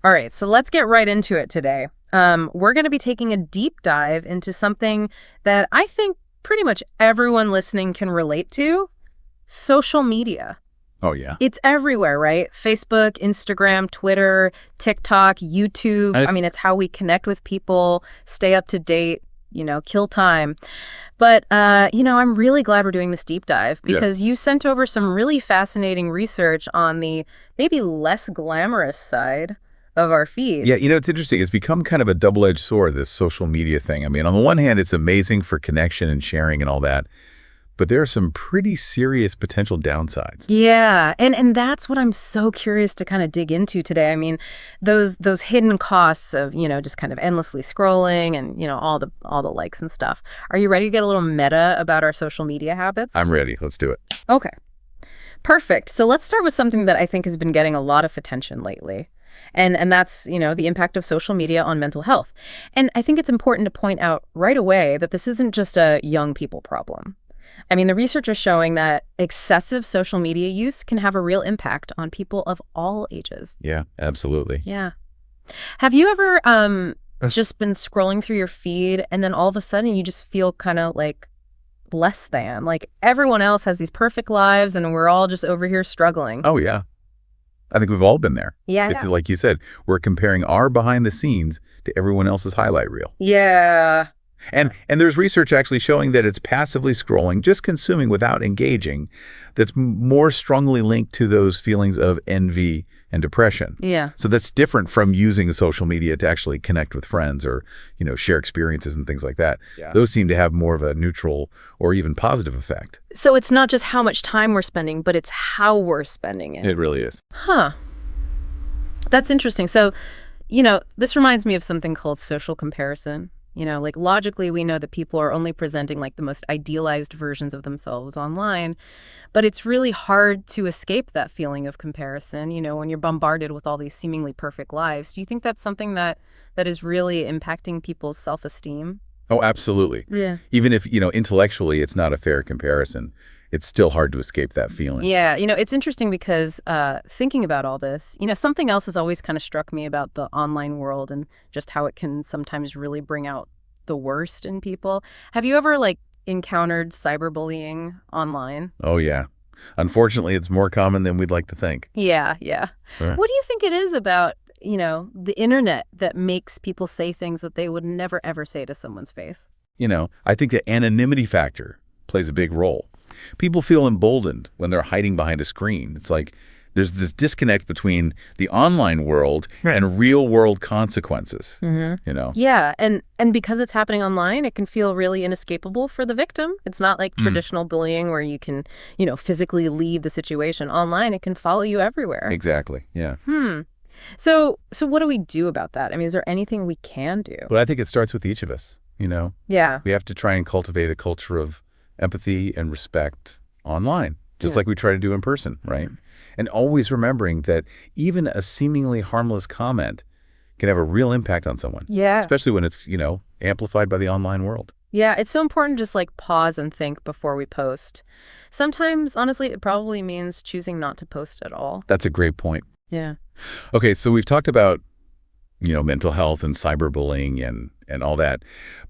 All right, so let's get right into it today. We're going to be taking a deep dive into something that I think pretty much everyone listening can relate to: social media. Oh, yeah. It's everywhere, right? Facebook, Instagram, Twitter, TikTok, YouTube. And I mean, it's how we connect with people, stay up to date, kill time. But, I'm really glad we're doing this deep dive because you sent over some really fascinating research on the maybe less glamorous side of our feeds. Yeah, it's interesting. It's become kind of a double-edged sword, this social media thing. I mean, on the one hand, it's amazing for connection and sharing and all that, but there are some pretty serious potential downsides. Yeah, and that's what I'm so curious to kind of dig into today. I mean, those hidden costs of, just kind of endlessly scrolling and, all the likes and stuff. Are you ready to get a little meta about our social media habits? I'm ready. Let's do it. Okay. Perfect. So let's start with something that I think has been getting a lot of attention lately. And that's, the impact of social media on mental health. And I think it's important to point out right away that this isn't just a young people problem. I mean, the research is showing that excessive social media use can have a real impact on people of all ages. Yeah, absolutely. Yeah. Have you ever just been scrolling through your feed and then all of a sudden you just feel kind of like less than? Like everyone else has these perfect lives and we're all just over here struggling. Oh, yeah. I think we've all been there. Yeah. It's like you said, we're comparing our behind the scenes to everyone else's highlight reel. Yeah. And there's research actually showing that it's passively scrolling, just consuming without engaging, that's more strongly linked to those feelings of envy and depression. Yeah. So that's different from using social media to actually connect with friends or, share experiences and things like that. Yeah. Those seem to have more of a neutral or even positive effect. So it's not just how much time we're spending, but it's how we're spending it. It really is. Huh. That's interesting. So, this reminds me of something called social comparison. Like logically, we know that people are only presenting like the most idealized versions of themselves online, but it's really hard to escape that feeling of comparison, when you're bombarded with all these seemingly perfect lives. Do you think that's something that is really impacting people's self-esteem? Oh, absolutely. Yeah. Even if, intellectually it's not a fair comparison, it's still hard to escape that feeling. Yeah. It's interesting because thinking about all this, something else has always kind of struck me about the online world and just how it can sometimes really bring out the worst in people. Have you ever encountered cyberbullying online? Oh, yeah. Unfortunately, it's more common than we'd like to think. Yeah. Yeah. Right. What do you think it is about, the internet that makes people say things that they would never, ever say to someone's face? I think the anonymity factor plays a big role. People feel emboldened when they're hiding behind a screen. It's like there's this disconnect between the online world and real world consequences. Mm-hmm. Yeah, and because it's happening online, it can feel really inescapable for the victim. It's not like traditional bullying where you can, physically leave the situation. Online, it can follow you everywhere. Exactly. Yeah. So what do we do about that? I mean, is there anything we can do? Well, I think it starts with each of us. Yeah. We have to try and cultivate a culture of empathy and respect online, just like we try to do in person, right? And always remembering that even a seemingly harmless comment can have a real impact on someone. Yeah. Especially when it's, amplified by the online world. Yeah, it's so important to just pause and think before we post. Sometimes, honestly, it probably means choosing not to post at all. That's a great point. Yeah. Okay, so we've talked about, mental health and cyberbullying and all that.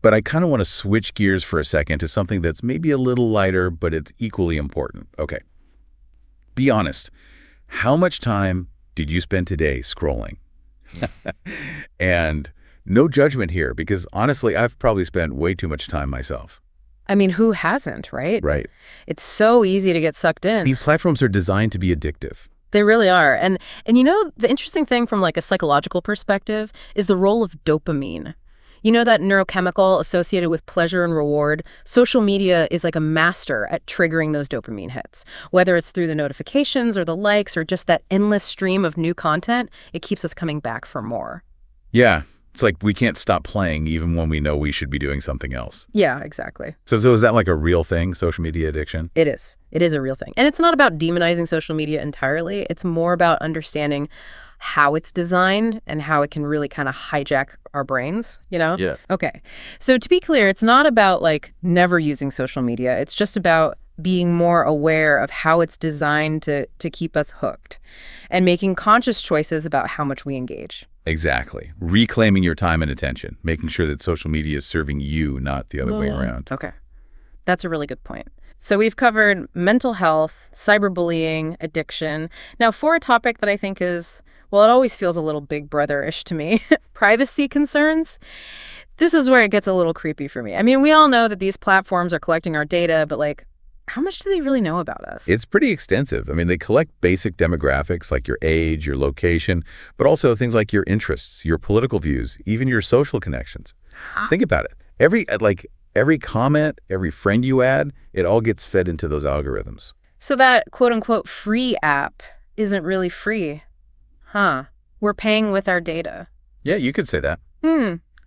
But I kind of want to switch gears for a second to something that's maybe a little lighter, but it's equally important. Okay. Be honest. How much time did you spend today scrolling? And no judgment here, because honestly, I've probably spent way too much time myself. I mean, who hasn't, right? Right. It's so easy to get sucked in. These platforms are designed to be addictive. They really are. And the interesting thing from a psychological perspective is the role of dopamine. That neurochemical associated with pleasure and reward? Social media is like a master at triggering those dopamine hits. Whether it's through the notifications or the likes or just that endless stream of new content, it keeps us coming back for more. Yeah. It's like we can't stop playing even when we know we should be doing something else. Yeah, exactly. So is that like a real thing, social media addiction? It is. It is a real thing. And it's not about demonizing social media entirely. It's more about understanding how it's designed and how it can really kind of hijack our brains, Yeah. Okay. So to be clear, it's not about never using social media. It's just about being more aware of how it's designed to keep us hooked and making conscious choices about how much we engage. Exactly. Reclaiming your time and attention, making sure that social media is serving you, not the other way around. Okay. That's a really good point. So we've covered mental health, cyberbullying, addiction. Now, for a topic that I think is, well, it always feels a little big brother-ish to me, privacy concerns. This is where it gets a little creepy for me. I mean, we all know that these platforms are collecting our data, but like, how much do they really know about us? It's pretty extensive. I mean, they collect basic demographics like your age, your location, but also things like your interests, your political views, even your social connections. Think about it. Every comment, every friend you add, it all gets fed into those algorithms. So that quote-unquote free app isn't really free. Huh. We're paying with our data. Yeah, you could say that.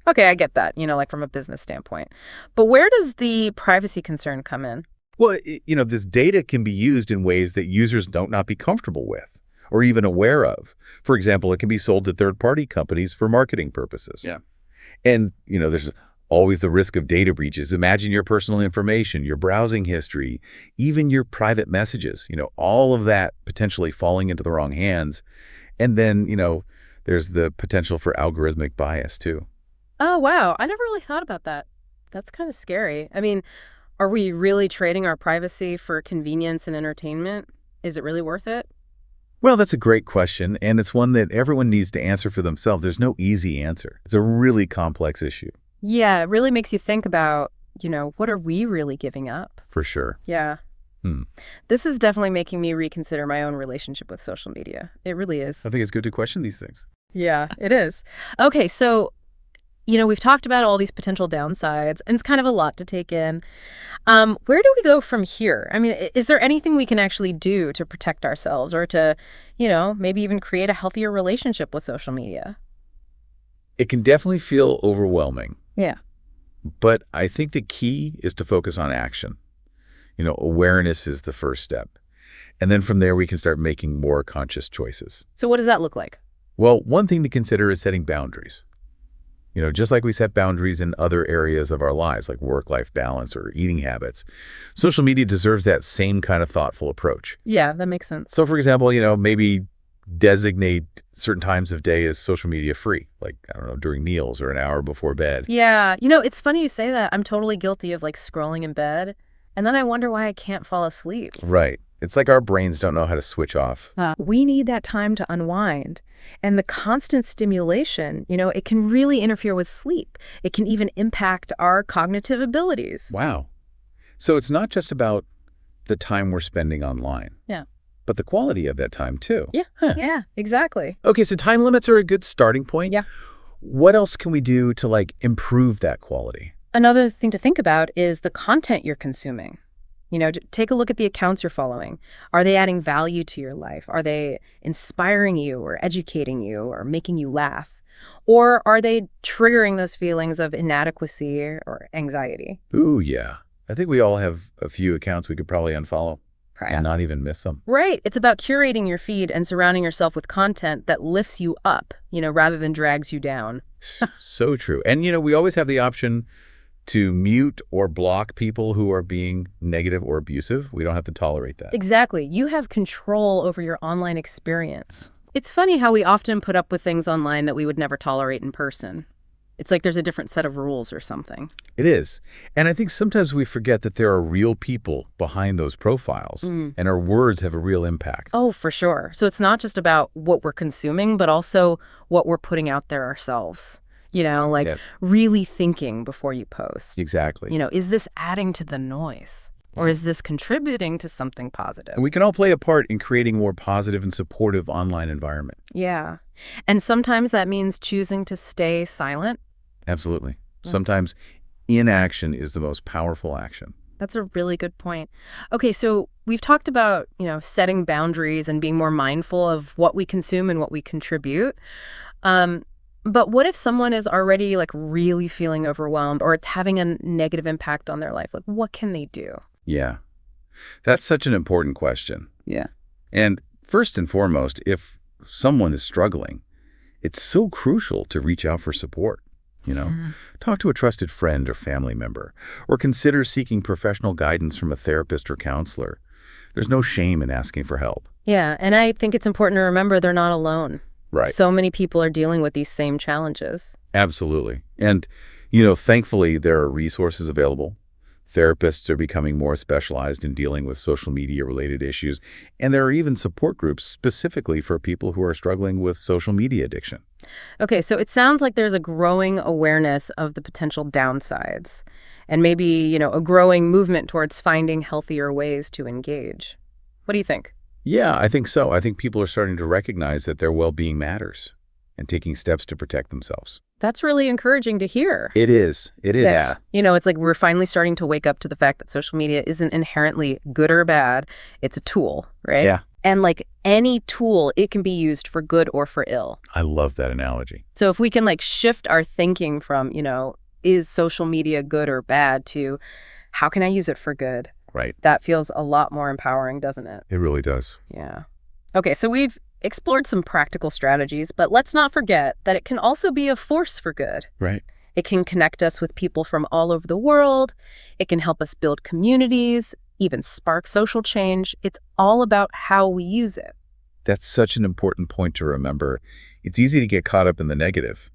Okay, I get that, like from a business standpoint. But where does the privacy concern come in? Well, this data can be used in ways that users don't not be comfortable with or even aware of. For example, it can be sold to third-party companies for marketing purposes. Yeah. And, there's always the risk of data breaches. Imagine your personal information, your browsing history, even your private messages, all of that potentially falling into the wrong hands. And then, there's the potential for algorithmic bias too. Oh, wow. I never really thought about that. That's kind of scary. I mean, are we really trading our privacy for convenience and entertainment? Is it really worth it? Well, that's a great question, and it's one that everyone needs to answer for themselves. There's no easy answer. It's a really complex issue. Yeah, it really makes you think about, what are we really giving up? For sure. Yeah. This is definitely making me reconsider my own relationship with social media. It really is. I think it's good to question these things. Yeah, it is. Okay, so, we've talked about all these potential downsides, and it's kind of a lot to take in. Where do we go from here? I mean, is there anything we can actually do to protect ourselves or to, maybe even create a healthier relationship with social media? It can definitely feel overwhelming. Yeah. But I think the key is to focus on action. Awareness is the first step. And then from there, we can start making more conscious choices. So what does that look like? Well, one thing to consider is setting boundaries. Just like we set boundaries in other areas of our lives, like work-life balance or eating habits, social media deserves that same kind of thoughtful approach. Yeah, that makes sense. So, for example, maybe designate certain times of day as social media free, like, I don't know, during meals or an hour before bed. Yeah. It's funny you say that. I'm totally guilty of scrolling in bed. And then I wonder why I can't fall asleep. Right. It's like our brains don't know how to switch off. We need that time to unwind. And the constant stimulation, it can really interfere with sleep. It can even impact our cognitive abilities. Wow. So it's not just about the time we're spending online. Yeah. But the quality of that time, too. Yeah. Huh. Yeah, exactly. Okay, so time limits are a good starting point. Yeah. What else can we do to, improve that quality? Another thing to think about is the content you're consuming. Take a look at the accounts you're following. Are they adding value to your life? Are they inspiring you or educating you or making you laugh? Or are they triggering those feelings of inadequacy or anxiety? Ooh, yeah. I think we all have a few accounts we could probably unfollow and not even miss them. Right. It's about curating your feed and surrounding yourself with content that lifts you up, rather than drags you down. So true. And, we always have the option to mute or block people who are being negative or abusive. We don't have to tolerate that. Exactly. You have control over your online experience. It's funny how we often put up with things online that we would never tolerate in person. It's like there's a different set of rules or something. It is. And I think sometimes we forget that there are real people behind those profiles, and our words have a real impact. Oh, for sure. So it's not just about what we're consuming, but also what we're putting out there ourselves. Really thinking before you post. Exactly. Is this adding to the noise? Or is this contributing to something positive? And we can all play a part in creating a more positive and supportive online environment. Yeah. And sometimes that means choosing to stay silent. Absolutely. Sometimes inaction is the most powerful action. That's a really good point. Okay, so we've talked about, setting boundaries and being more mindful of what we consume and what we contribute. But what if someone is already really feeling overwhelmed or it's having a negative impact on their life? What can they do? Yeah. That's such an important question. Yeah. And first and foremost, if someone is struggling, it's so crucial to reach out for support. Talk to a trusted friend or family member, or consider seeking professional guidance from a therapist or counselor. There's no shame in asking for help. Yeah, and I think it's important to remember they're not alone. Right. So many people are dealing with these same challenges. Absolutely. And, thankfully, there are resources available. Therapists are becoming more specialized in dealing with social media-related issues, and there are even support groups specifically for people who are struggling with social media addiction. Okay, so it sounds like there's a growing awareness of the potential downsides and maybe, a growing movement towards finding healthier ways to engage. What do you think? Yeah, I think so. I think people are starting to recognize that their well-being matters and taking steps to protect themselves. That's really encouraging to hear. It is. It is. Yeah. It's like we're finally starting to wake up to the fact that social media isn't inherently good or bad. It's a tool, right? Yeah. And like any tool, it can be used for good or for ill. I love that analogy. So if we can shift our thinking from, is social media good or bad to how can I use it for good? Right. That feels a lot more empowering, doesn't it? It really does. Yeah. Okay, so we've explored some practical strategies, but let's not forget that it can also be a force for good. Right. It can connect us with people from all over the world. It can help us build communities, even spark social change. It's all about how we use it. That's such an important point to remember. It's easy to get caught up in the negative.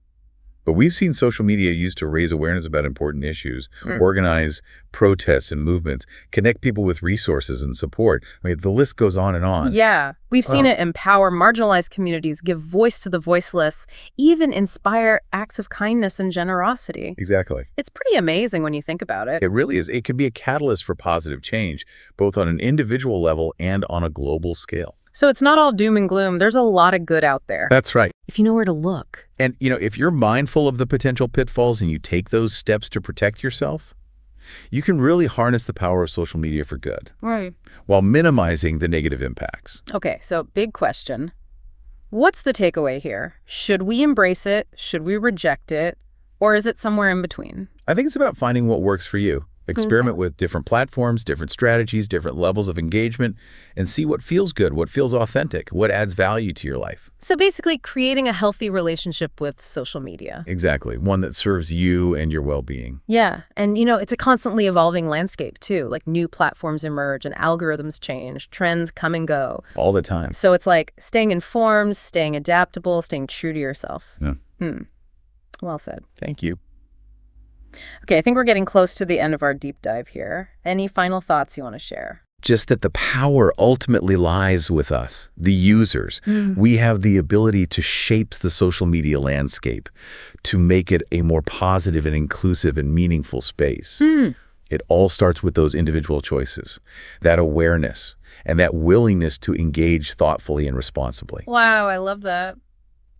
But we've seen social media used to raise awareness about important issues, organize protests and movements, connect people with resources and support. I mean, the list goes on and on. Yeah, we've seen it empower marginalized communities, give voice to the voiceless, even inspire acts of kindness and generosity. Exactly. It's pretty amazing when you think about it. It really is. It can be a catalyst for positive change, both on an individual level and on a global scale. So it's not all doom and gloom. There's a lot of good out there. That's right. If you know where to look. And, if you're mindful of the potential pitfalls and you take those steps to protect yourself, you can really harness the power of social media for good, Right. while minimizing the negative impacts. Okay, so big question. What's the takeaway here? Should we embrace it? Should we reject it? Or is it somewhere in between? I think it's about finding what works for you. Experiment with different platforms, different strategies, different levels of engagement, and see what feels good, what feels authentic, what adds value to your life. So basically creating a healthy relationship with social media. Exactly. One that serves you and your well-being. Yeah, and it's a constantly evolving landscape too. Like new platforms emerge and algorithms change, trends come and go. All the time. So it's like staying informed, staying adaptable, staying true to yourself. Yeah. Well said. Thank you. Okay, I think we're getting close to the end of our deep dive here. Any final thoughts you want to share? Just that the power ultimately lies with us, the users. We have the ability to shape the social media landscape, to make it a more positive and inclusive and meaningful space. It all starts with those individual choices, that awareness, and that willingness to engage thoughtfully and responsibly. Wow, I love that.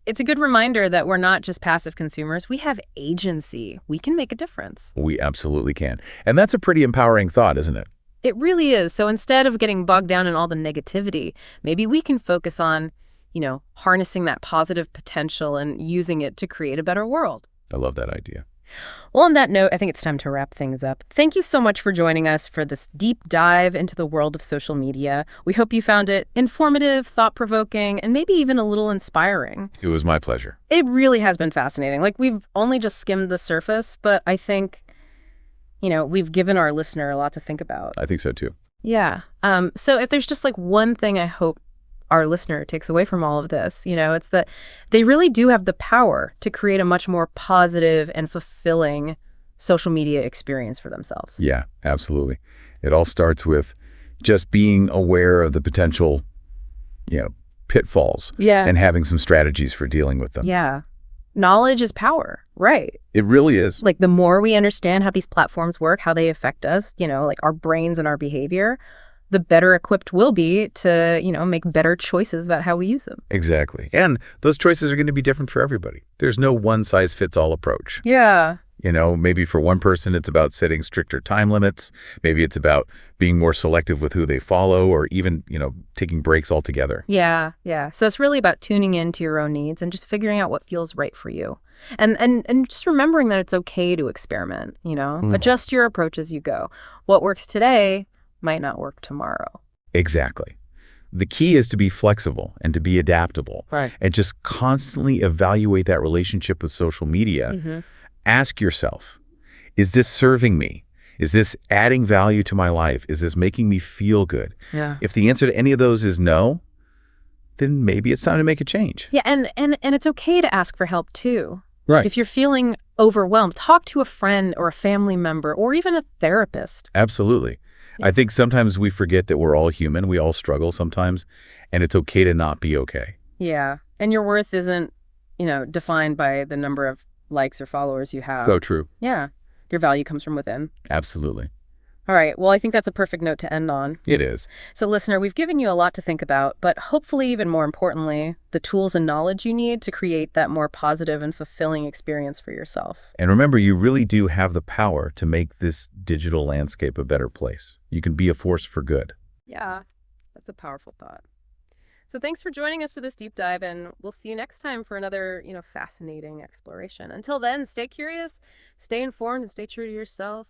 It's a good reminder that we're not just passive consumers. We have agency. We can make a difference. We absolutely can. And that's a pretty empowering thought, isn't it? It really is. So instead of getting bogged down in all the negativity, maybe we can focus on, harnessing that positive potential and using it to create a better world. I love that idea. Well, on that note, I think it's time to wrap things up. Thank you so much for joining us for this deep dive into the world of social media. We hope you found it informative, thought-provoking, and maybe even a little inspiring. It was my pleasure. It really has been fascinating. We've only just skimmed the surface, but I think, we've given our listener a lot to think about. I think so, too. Yeah. So if there's just one thing I hope our listener takes away from all of this, it's that they really do have the power to create a much more positive and fulfilling social media experience for themselves. Yeah, absolutely. It all starts with just being aware of the potential, pitfalls. Yeah. And having some strategies for dealing with them. Yeah. Knowledge is power, right? It really is. The more we understand how these platforms work, how they affect us, our brains and our behavior, the better equipped we'll be to, make better choices about how we use them. Exactly. And those choices are going to be different for everybody. There's no one-size-fits-all approach. Yeah. Maybe for one person, it's about setting stricter time limits. Maybe it's about being more selective with who they follow or even, taking breaks altogether. Yeah, yeah. So it's really about tuning into your own needs and just figuring out what feels right for you. And just remembering that it's okay to experiment, Adjust your approach as you go. What works today might not work tomorrow. Exactly. The key is to be flexible and to be adaptable. Right. And just constantly evaluate that relationship with social media. Ask yourself, is this serving me? Is this adding value to my life? Is this making me feel good? Yeah. If the answer to any of those is no, then maybe it's time to make a change. Yeah, and it's okay to ask for help too. Right. If you're feeling overwhelmed, talk to a friend or a family member or even a therapist. Absolutely. I think sometimes we forget that we're all human. We all struggle sometimes, and it's okay to not be okay. Yeah. And your worth isn't, defined by the number of likes or followers you have. So true. Yeah. Your value comes from within. Absolutely. All right. Well, I think that's a perfect note to end on. It is. So, listener, we've given you a lot to think about, but hopefully, even more importantly, the tools and knowledge you need to create that more positive and fulfilling experience for yourself. And remember, you really do have the power to make this digital landscape a better place. You can be a force for good. Yeah, that's a powerful thought. So thanks for joining us for this deep dive, and we'll see you next time for another, fascinating exploration. Until then, stay curious, stay informed, and stay true to yourself.